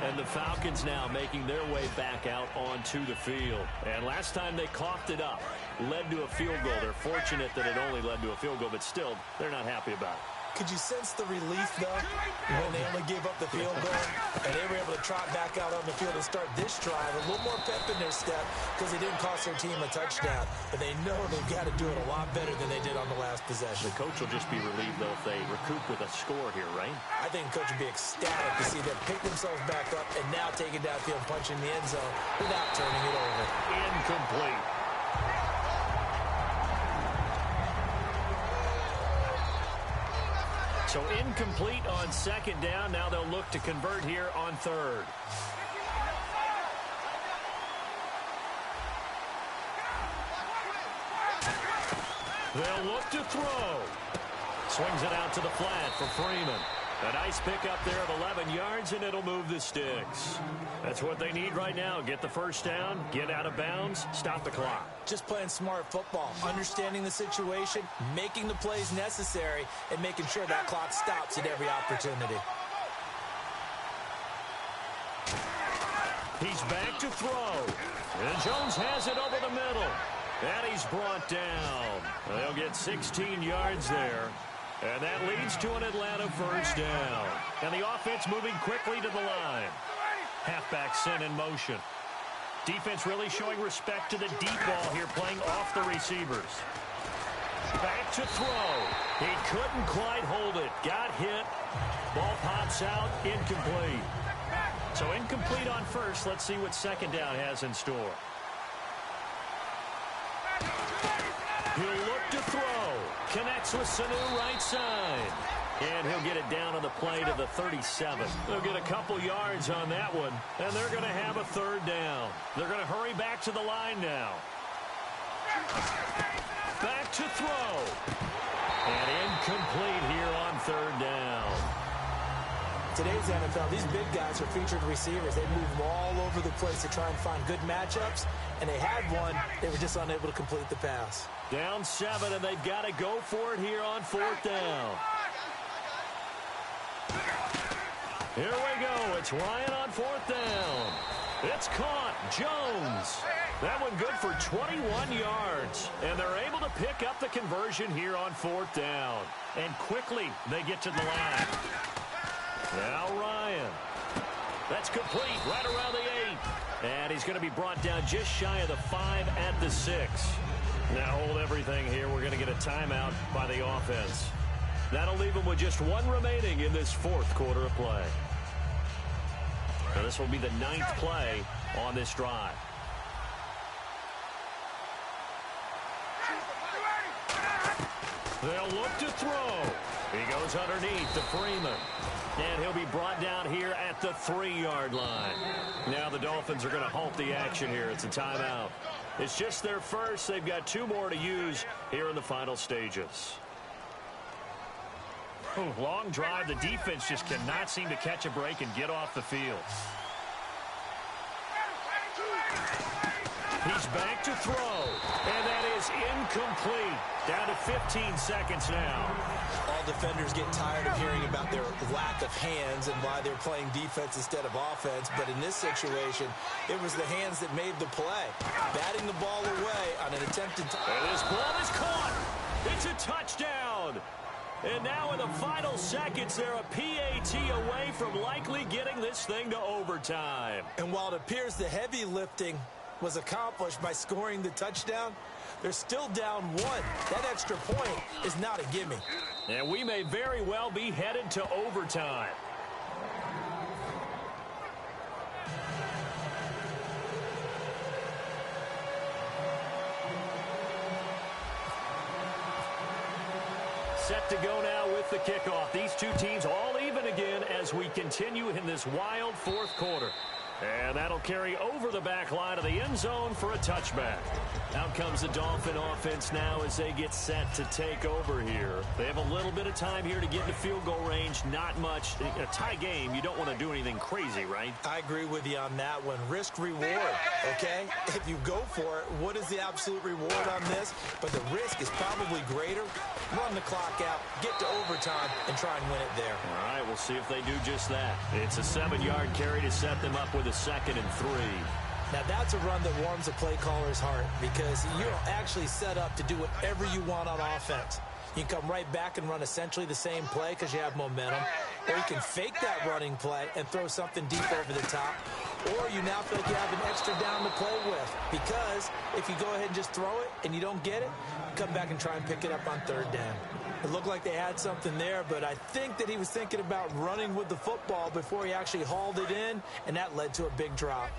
And the Falcons now making their way back out onto the field. And last time they coughed it up, led to a field goal. They're fortunate that it only led to a field goal, but still, they're not happy about it. Could you sense the relief, though, when they only gave up the field goal and they were able to trot back out on the field and start this drive? A little more pep in their step because they didn't cost their team a touchdown. But they know they've got to do it a lot better than they did on the last possession. The coach will just be relieved, though, if they recoup with a score here, right? I think the coach would be ecstatic to see them pick themselves back up and now take it downfield, punching the end zone without turning it over. Incomplete. So incomplete on 2nd down. Now they'll look to convert here on 3rd. They'll look to throw. Swings it out to the flat for Freeman. A nice pickup there of 11 yards, and it'll move the sticks. That's what they need right now. Get the first down, get out of bounds, stop the clock. Just playing smart football, understanding the situation, making the plays necessary, and making sure that clock stops at every opportunity. He's back to throw. And Jones has it over the middle. And he's brought down. They'll get 16 yards there. And that leads to an Atlanta first down. And the offense moving quickly to the line. Halfback sent in motion. Defense really showing respect to the deep ball here, playing off the receivers. Back to throw. He couldn't quite hold it. Got hit. Ball pops out. Incomplete. So incomplete on first. Let's see what second down has in store. He'll look to throw. Connects with Sanu right side. And he'll get it down on the play to the 37. They'll get a couple yards on that one. And they're going to have a third down. They're going to hurry back to the line now. Back to throw. And incomplete here on third down. Today's NFL, these big guys are featured receivers. They move all over the place to try and find good matchups, and they had one. They were just unable to complete the pass. Down 7, and they've got to go for it here on fourth down. Here we go. It's Ryan on fourth down. It's caught. Jones. That one good for 21 yards. And they're able to pick up the conversion here on fourth down. And quickly they get to the line. Now Ryan. That's complete right around the 8. And he's going to be brought down just shy of the 5 at the 6. Now hold everything here. We're going to get a timeout by the offense. That'll leave them with just one remaining in this fourth quarter of play. Now this will be the 9th play on this drive. They'll look to throw. He goes underneath to Freeman. And he'll be brought down here at the 3-yard line. Now the Dolphins are going to halt the action here. It's a timeout. It's just their first. They've got 2 more to use here in the final stages. Long drive. The defense just cannot seem to catch a break and get off the field. He's back to throw. And that is incomplete. Down to 15 seconds now. All defenders get tired of hearing about their lack of hands and why they're playing defense instead of offense. But in this situation, it was the hands that made the play. Batting the ball away on an attempted... And this ball is caught. It's a touchdown. And now in the final seconds, they're a PAT away from likely getting this thing to overtime. And while it appears the heavy lifting was accomplished by scoring the touchdown, they're still down 1. That extra point is not a gimme. And we may very well be headed to overtime. Set to go now with the kickoff. These two teams all even again as we continue in this wild fourth quarter. And that'll carry over the back line of the end zone for a touchback. Out comes the Dolphin offense now as they get set to take over here. They have a little bit of time here to get into field goal range. Not much. A tie game, you don't want to do anything crazy, right? I agree with you on that one. Risk reward, okay? If you go for it, what is the absolute reward on this? But the risk is probably greater. Run the clock out, get to overtime, and try and win it there. All right, we'll see if they do just that. It's a 7-yard carry to set them up with a 2nd and 3. Now, that's a run that warms a play caller's heart because you're actually set up to do whatever you want on offense. You can come right back and run essentially the same play because you have momentum, or you can fake that running play and throw something deep over the top, or you now feel like you have an extra down to play with because if you go ahead and just throw it and you don't get it, come back and try and pick it up on 3rd down. It looked like they had something there, but I think that he was thinking about running with the football before he actually hauled it in, and that led to a big drop.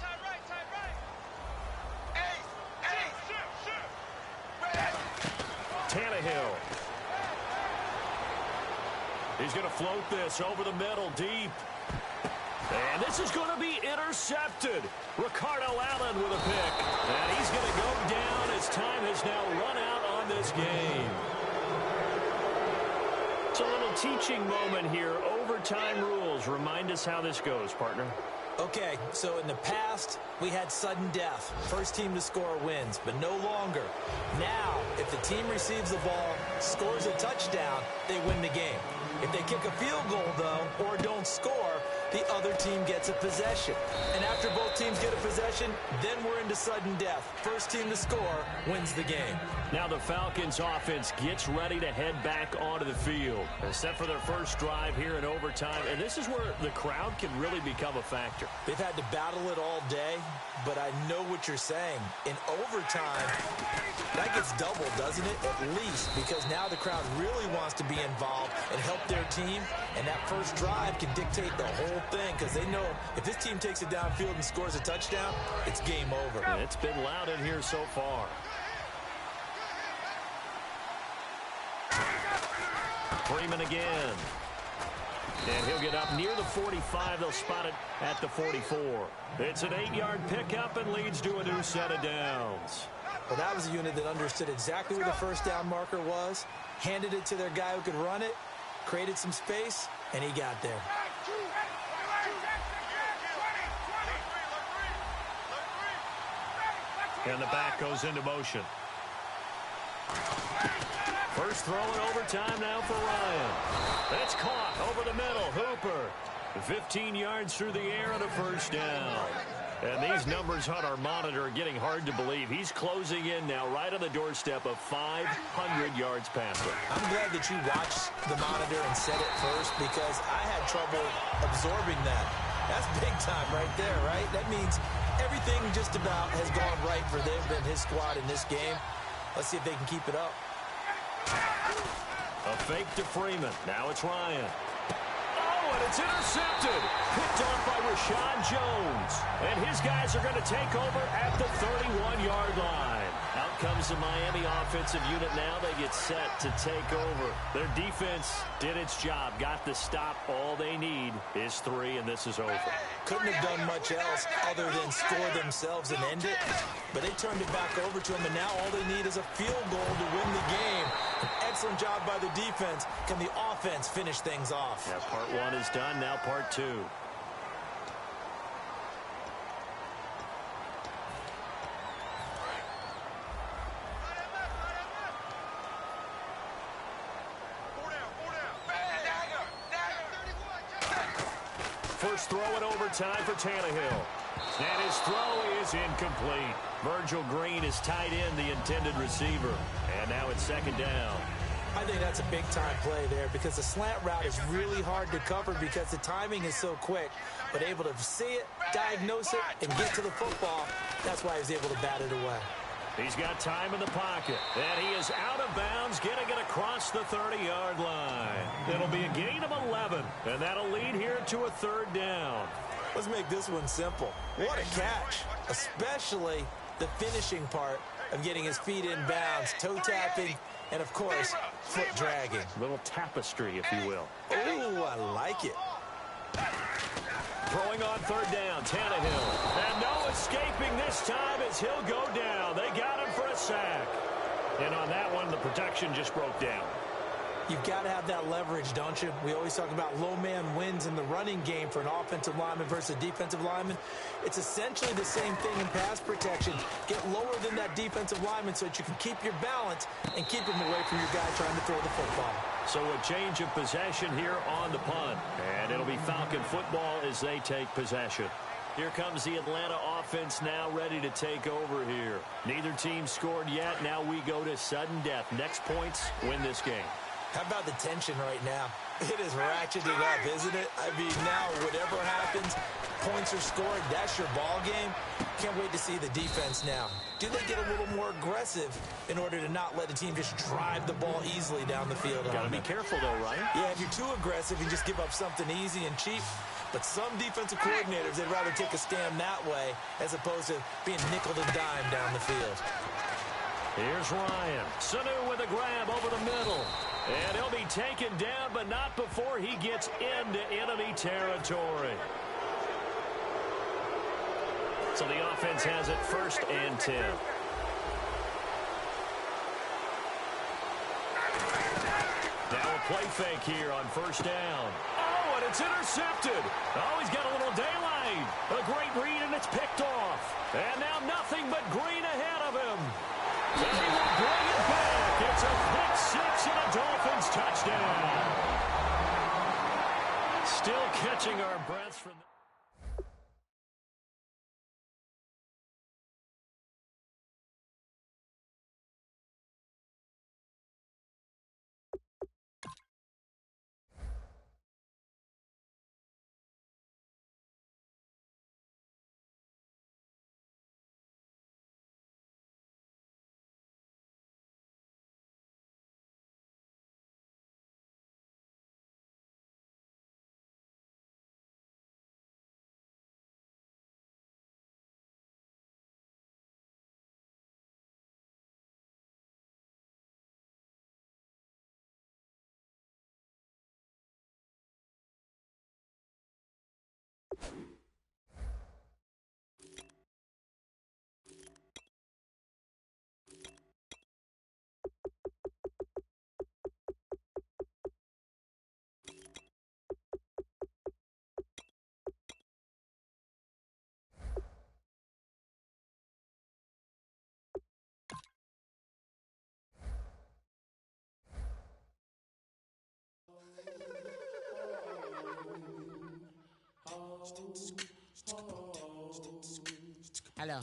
Tannehill. He's going to float this over the middle deep. And this is going to be intercepted. Ricardo Allen with a pick. And he's going to go down as time has now run out on this game. It's a little teaching moment here. Overtime rules. Remind us how this goes, partner. Okay, so in the past, we had sudden death. First team to score wins, but no longer. Now, if the team receives the ball, scores a touchdown, they win the game. If they kick a field goal, though, or don't score, the other team gets a possession. And after both teams get a possession, then we're into sudden death. First team to score wins the game. Now the Falcons offense gets ready to head back onto the field. They're set for their first drive here in overtime, and this is where the crowd can really become a factor. They've had to battle it all day, but I know what you're saying. In overtime, that gets doubled, doesn't it? At least, because now the crowd really wants to be involved and help their team, and that first drive can dictate the whole thing, because they know if this team takes it downfield and scores a touchdown, it's game over. And it's been loud in here so far. Freeman again. And he'll get up near the 45. They'll spot it at the 44. It's an 8-yard pickup and leads to a new set of downs. Well, that was a unit that understood exactly where the first down marker was, handed it to their guy who could run it, created some space, and he got there. And the back goes into motion. First throw in overtime now for Ryan. It's caught over the middle. Hooper. 15 yards through the air and a first down. And these numbers on our monitor are getting hard to believe. He's closing in now right on the doorstep of 500 yards passing. I'm glad that you watched the monitor and said it first, because I had trouble absorbing that. That's big time right there, right? That means everything just about has gone right for them and his squad in this game. Let's see if they can keep it up. A fake to Freeman. Now it's Ryan. Oh, and it's intercepted. Picked off by Rashad Jones. And his guys are going to take over at the 31-yard line. Out comes the Miami offensive unit now. They get set to take over. Their defense did its job. Got the stop. All they need is 3, and this is over. Couldn't have done much else other than score themselves and end it. But they turned it back over to them, and now all they need is a field goal to win the game. An excellent job by the defense. Can the offense finish things off? Yeah, part 1 is done. Now part 2. First throw in overtime for Tannehill. And his throw is incomplete. Virgil Green is tied in, the intended receiver. And now it's second down. I think that's a big-time play there, because the slant route is really hard to cover because the timing is so quick. But able to see it, diagnose it, and get to the football, that's why he was able to bat it away. He's got time in the pocket, and he is out of bounds, getting it across the 30-yard line. It'll be a gain of 11, and that'll lead here to a third down. Let's make this one simple. What a catch, especially the finishing part of getting his feet in bounds, toe tapping, and, of course, foot dragging. A little tapestry, if you will. Ooh, I like it. Throwing on third down, Tannehill. And no escaping this time as he'll go down. They got him for a sack. And on that one, the protection just broke down. You've got to have that leverage, don't you? We always talk about low man wins in the running game for an offensive lineman versus a defensive lineman. It's essentially the same thing in pass protection. Get lower than that defensive lineman so that you can keep your balance and keep him away from your guy trying to throw the football. So a change of possession here on the punt. And it'll be Falcon football as they take possession. Here comes the Atlanta offense now ready to take over here. Neither team scored yet. Now we go to sudden death. Next points win this game. How about the tension right now? It is ratcheted up, isn't it? I mean, now whatever happens, points are scored. That's your ball game. Can't wait to see the defense now. Do they get a little more aggressive in order to not let a team just drive the ball easily down the field? Got to be careful, though, right? Yeah, if you're too aggressive, you just give up something easy and cheap. But some defensive coordinators, they'd rather take a stand that way as opposed to being nickel and dime down the field. Here's Ryan. Sanu with a grab over the middle. And he'll be taken down, but not before he gets into enemy territory. So the offense has it 1st and 10. Now a play fake here on first down. Oh, and it's intercepted. Oh, he's got a little daylight. A great read, and it's picked off. And now nothing but green ahead of him. And he will bring it back. It's a pick six and a Dolphins touchdown. Still catching our breaths from the... Hello,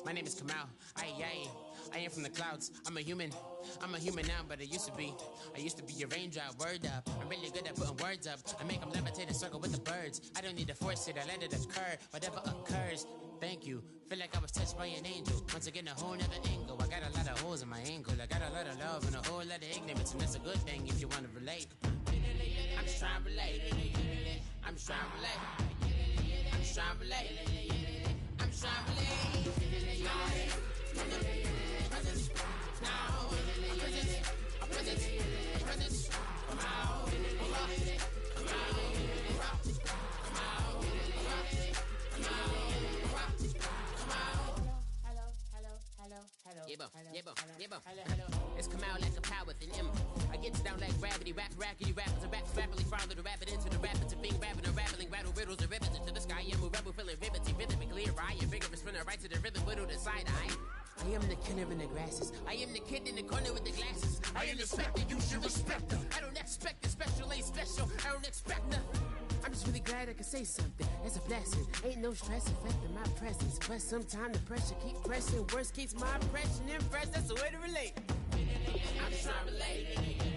my name is Kamal. I am from the clouds. I'm a human now, but I used to be a raindrop. Word up, I'm really good at putting words up. I make them levitate and circle with the birds. I don't need to force it, I let it occur. Whatever occurs, thank you. Feel like I was touched by an angel. Once again, a whole nother angle. I got a lot of holes in my angle. I got a lot of love and a whole lot of ignorance, and that's a good thing if you want to relate. I'm just trying to relate. I'm just trying to relate. I'm just trying to relate. I'm just trying to relate. Presence, now, presence, come out, It's come out like a power with an M. I get down like gravity, rackety rappers, and raps rapidly follow the rapid into the rapids of being rapping and rattling, rattle riddles and ribbons into the sky. I'm a rebel, feeling rhythmically clear. I am vigorous, spinning right to the rhythm, whittle the side eye. I am the killer in the grasses. I am the kid in the corner with the glasses. I am the specter, you should respect them. I don't expect the special, ain't special. I don't expect nothing. I'm just really glad I can say something. It's a blessing. Ain't no stress affecting my presence. But sometimes the pressure keeps pressing. Worst keeps my impression impressed. That's the way to relate. I'm just trying to relate.